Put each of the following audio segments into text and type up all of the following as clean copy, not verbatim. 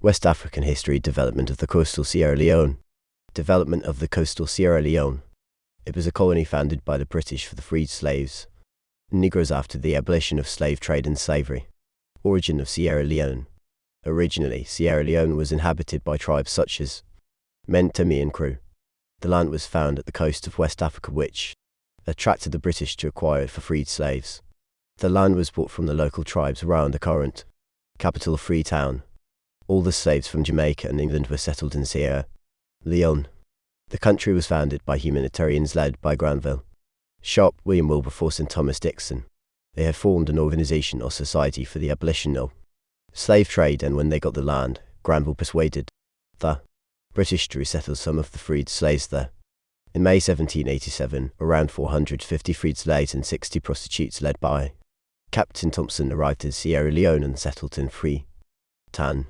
West African history. Development of the coastal Sierra Leone. Development of the coastal Sierra Leone. It was a colony founded by the British for the freed slaves and Negroes after the abolition of slave trade and slavery. Origin of Sierra Leone. Originally, Sierra Leone was inhabited by tribes such as Mentami and Crew. The land was found at the coast of West Africa, which attracted the British to acquire it for freed slaves. The land was bought from the local tribes around the current capital of Freetown. All the slaves from Jamaica and England were settled in Sierra Leone. The country was founded by humanitarians led by Granville Sharp, William Wilberforce and Thomas Dixon. They had formed an organization or society for the abolition of slave trade, and when they got the land, Granville persuaded the British to resettle some of the freed slaves there. In May 1787, around 450 freed slaves and 60 prostitutes led by Captain Thompson arrived in Sierra Leone and settled in Freetown.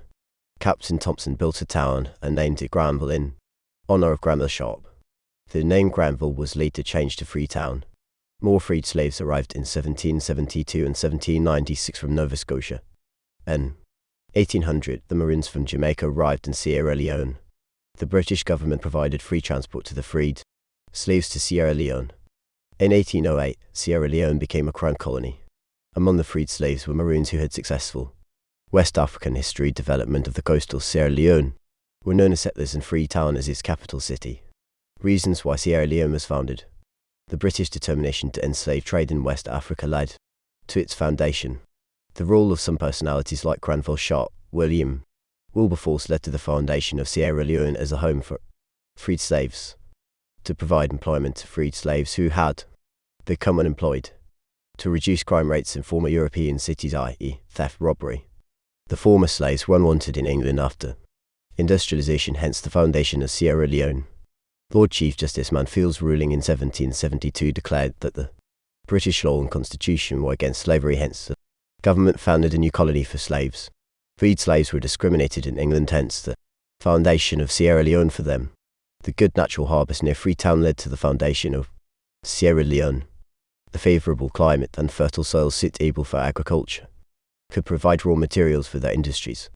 Captain Thompson built a town and named it Granville in honor of Granville Sharp. The name Granville was later changed to Freetown. More freed slaves arrived in 1772 and 1796 from Nova Scotia. In 1800, the Maroons from Jamaica arrived in Sierra Leone. The British government provided free transport to the freed slaves to Sierra Leone. In 1808, Sierra Leone became a crown colony. Among the freed slaves were Maroons who had successful West African history. Development of the coastal Sierra Leone. Were known as settlers in Freetown as its capital city. Reasons why Sierra Leone was founded. The British determination to end slave trade in West Africa led to its foundation. The role of some personalities like Granville Sharp, William Wilberforce led to the foundation of Sierra Leone as a home for freed slaves, to provide employment to freed slaves who had become unemployed, to reduce crime rates in former European cities, i.e. theft, robbery. The former slaves were unwanted in England after industrialization, hence the foundation of Sierra Leone. Lord Chief Justice Mansfield's ruling in 1772 declared that the British law and constitution were against slavery, hence the government founded a new colony for slaves. Freed slaves were discriminated in England, hence the foundation of Sierra Leone for them. The good natural harbours near Freetown led to the foundation of Sierra Leone. The favourable climate and fertile soil suitable for agriculture could provide raw materials for their industries.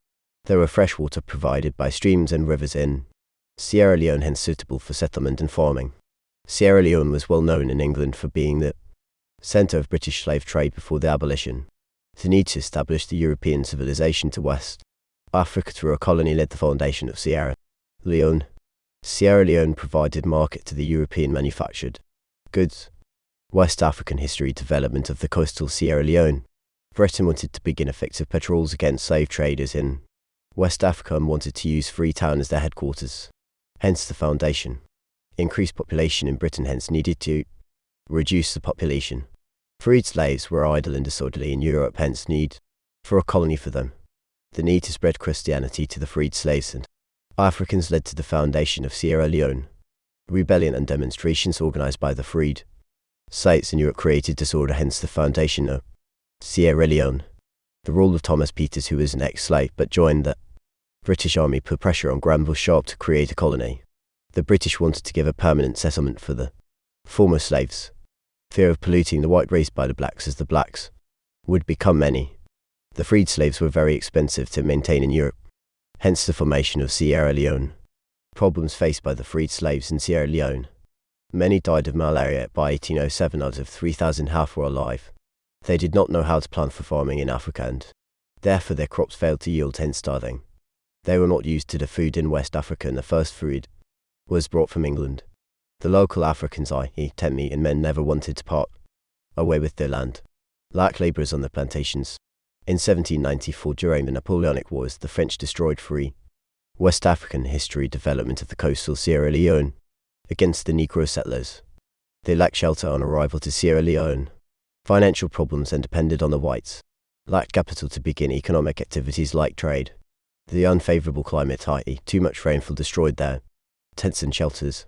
There were fresh water provided by streams and rivers in Sierra Leone, hence suitable for settlement and farming. Sierra Leone was well known in England for being the centre of British slave trade before the abolition. The need to establish the European civilization to West Africa through a colony led the foundation of Sierra Leone. Sierra Leone provided market to the European manufactured goods. West African history. Development of the coastal Sierra Leone. Britain wanted to begin effective patrols against slave traders in West Africa and wanted to use Freetown as their headquarters, hence the foundation. Increased population in Britain, hence needed to reduce the population. Freed slaves were idle and disorderly in Europe, hence need for a colony for them. The need to spread Christianity to the freed slaves and Africans led to the foundation of Sierra Leone. Rebellion and demonstrations organized by the freed slaves in Europe created disorder, hence the foundation of Sierra Leone. The role of Thomas Peters, who was an ex-slave but joined the British Army, put pressure on Granville Sharp to create a colony. The British wanted to give a permanent settlement for the former slaves. Fear of polluting the white race by the blacks, as the blacks would become many. The freed slaves were very expensive to maintain in Europe, hence the formation of Sierra Leone. Problems faced by the freed slaves in Sierra Leone. Many died of malaria by 1807. Out of 3,000 half were alive. They did not know how to plant for farming in Africa and therefore their crops failed to yield, hence starving. They were not used to the food in West Africa, and the first food was brought from England. The local Africans, i.e. Temi and men, never wanted to part away with their land. Like labourers on the plantations. In 1794, during the Napoleonic Wars, the French destroyed free West African history. Development of the coastal Sierra Leone against the Negro settlers. They lacked shelter on arrival to Sierra Leone. Financial problems and depended on the whites. Lacked capital to begin economic activities like trade. The unfavourable climate, i.e. too much rainfall, destroyed their tents and shelters.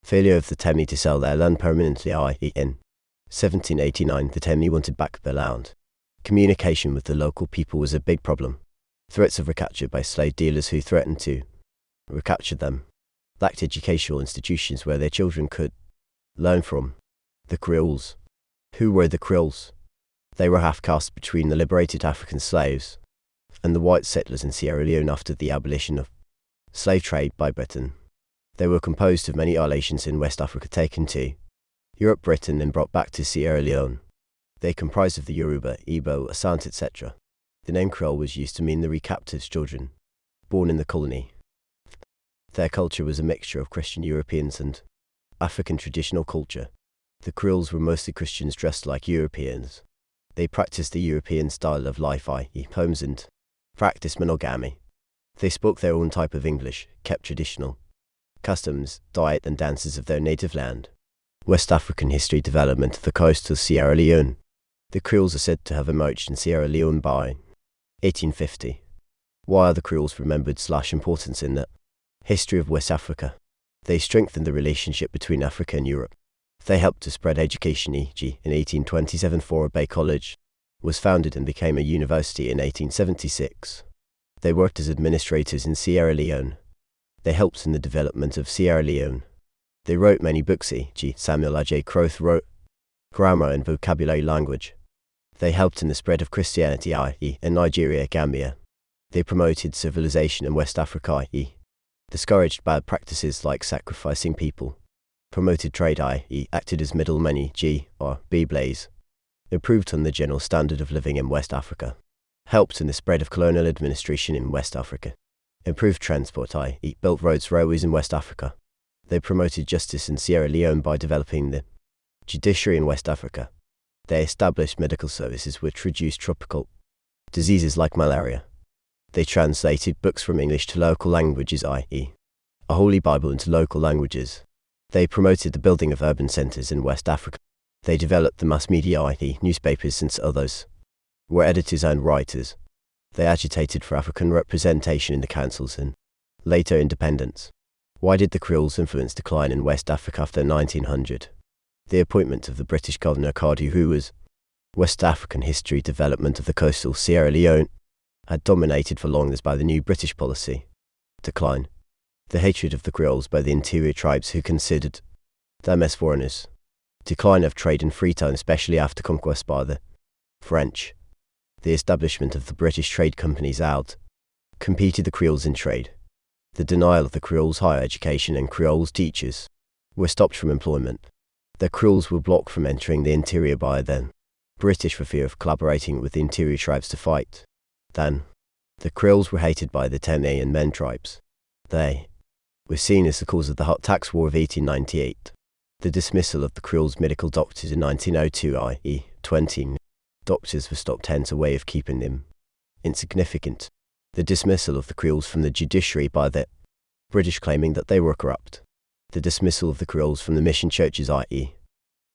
Failure of the Temi to sell their land permanently, i.e. in 1789 the Temi wanted back their land. Communication with the local people was a big problem. Threats of recapture by slave dealers who threatened to recapture them. Lacked educational institutions where their children could learn from. The Creoles. Who were the Creoles? They were half-caste between the liberated African slaves and the white settlers in Sierra Leone after the abolition of slave trade by Britain. They were composed of many isolations in West Africa taken to Europe, Britain, and brought back to Sierra Leone. They comprised of the Yoruba, Igbo, Asante, etc. The name Creole was used to mean the recaptives' children, born in the colony. Their culture was a mixture of Christian Europeans and African traditional culture. The Creoles were mostly Christians dressed like Europeans. They practiced the European style of life, i.e. homes, and practiced monogamy. They spoke their own type of English, kept traditional customs, diet, and dances of their native land. West African history development of the coast of Sierra Leone. The Creoles are said to have emerged in Sierra Leone by 1850. Why are the Creoles remembered / importance in the history of West Africa? They strengthened the relationship between Africa and Europe. They helped to spread education, e.g. in 1827 Fora Bay College was founded and became a university in 1876. They worked as administrators in Sierra Leone. They helped in the development of Sierra Leone. They wrote many books, e.g. Samuel Ajay Croth wrote Grammar and Vocabulary Language. They helped in the spread of Christianity, i.e. in Nigeria, Gambia. They promoted civilization in West Africa, i.e. discouraged bad practices like sacrificing people. Promoted trade, i.e. acted as middlemen, e.g. or B-blaze. Improved on the general standard of living in West Africa. Helped in the spread of colonial administration in West Africa. Improved transport, i.e. built roads, railways in West Africa. They promoted justice in Sierra Leone by developing the judiciary in West Africa. They established medical services which reduced tropical diseases like malaria. They translated books from English to local languages, i.e. a Holy Bible into local languages. They promoted the building of urban centers in West Africa. They developed the mass media, i.e. newspapers, since others were editors and writers. They agitated for African representation in the councils and later independence. Why did the Creoles' influence decline in West Africa after 1900? The appointment of the British Governor Cardew, who was West African history development of the coastal Sierra Leone, had dominated for long as by the new British policy. Decline. The hatred of the Creoles by the interior tribes who considered them as foreigners. Decline of trade in Freetown, especially after conquest by the French. The establishment of the British trade companies competed the Creoles in trade. The denial of the Creoles' higher education and Creoles teachers were stopped from employment. The Creoles were blocked from entering the interior by the British for fear of collaborating with the interior tribes to fight. Then, the Creoles were hated by the Tene and Men tribes. They were seen as the cause of the Hot Tax War of 1898. The dismissal of the Creoles' medical doctors in 1902, i.e. 20 doctors were stopped, hence a way of keeping them insignificant. The dismissal of the Creoles from the judiciary by the British claiming that they were corrupt. The dismissal of the Creoles from the mission churches, i.e.